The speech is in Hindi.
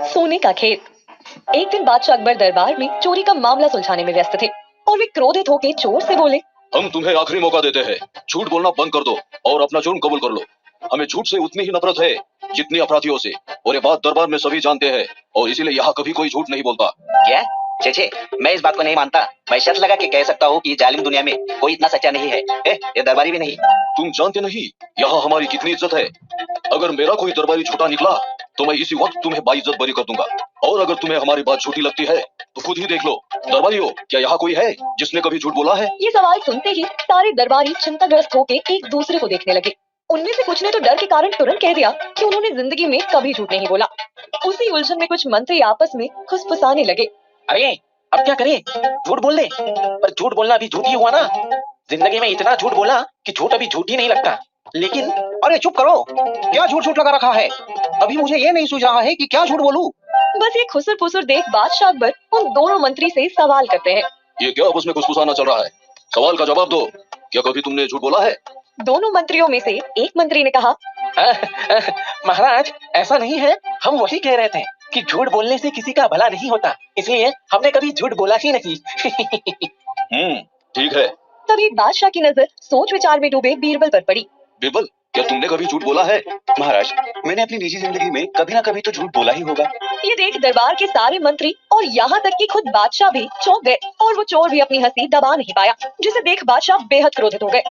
सोने का खेत। एक दिन बादशाह अकबर दरबार में चोरी का मामला सुलझाने में व्यस्त थे और वे क्रोधित होकर चोर से बोले, हम तुम्हें आखिरी मौका देते हैं, झूठ बोलना बंद कर दो और अपना जुर्म कबूल कर लो। हमें झूठ से उतनी ही नफरत है जितनी अपराधियों से, और ये बात दरबार में सभी जानते हैं, और इसीलिए यहाँ कभी कोई झूठ नहीं बोलता। क्या? छे, मैं इस बात को नहीं मानता। मैं शर्त लगा के कह सकता हूँ कि जालिम दुनिया में कोई इतना सच्चा नहीं है। ये दरबारी भी नहीं। तुम जानते नहीं यहाँ हमारी कितनी इज्जत है। अगर मेरा कोई दरबारी झूठा निकला तो मैं इसी वक्त तुम्हें बाइज्जत बरी कर दूंगा, और अगर तुम्हें हमारी बात झूठी लगती है तो खुद ही देख लो। दरबारियों, क्या यहाँ कोई है जिसने कभी झूठ बोला है? ये सवाल सुनते ही सारे दरबारी चिंताग्रस्त होकर एक दूसरे को देखने लगे। उनमें से कुछ ने तो डर के कारण तुरंत कह दिया कि उन्होंने जिंदगी में कभी झूठ नहीं बोला। उसी उलझन में कुछ मंत्री आपस में खुसफुसाने लगे। अरे अब क्या करें? झूठ बोल दे, पर झूठ बोलना अभी झूठ ही हुआ ना। जिंदगी में इतना झूठ बोला कि झूठ अभी झूठ ही नहीं लगता। लेकिन अरे चुप करो, क्या झूठ झूठ लगा रखा है? अभी मुझे ये नहीं सूझ रहा है कि क्या झूठ बोलूं। बस ये खुसर फुसर देख बादशाह अकबर उन दोनों मंत्री से सवाल करते हैं। ये क्या आपस में खुसफुसाना चल रहा है? सवाल का जवाब दो। क्या कभी तुमने झूठ बोला है? दोनों मंत्रियों में से एक मंत्री ने कहा, महाराज ऐसा नहीं है, हम वही कह रहे थे कि झूठ बोलने से किसी का भला नहीं होता, इसलिए हमने कभी झूठ बोला ही नहीं। ठीक है। तभी बादशाह की नजर सोच विचार में डूबे बीरबल पर पड़ी। बीरबल, क्या तुमने कभी झूठ बोला है? महाराज, मैंने अपनी निजी जिंदगी में कभी ना कभी तो झूठ बोला ही होगा। ये देख दरबार के सारे मंत्री और यहाँ तक कि खुद बादशाह भी चौंक गए, और वो चोर भी अपनी हंसी दबा नहीं पाया, जिसे देख बादशाह बेहद क्रोधित हो गए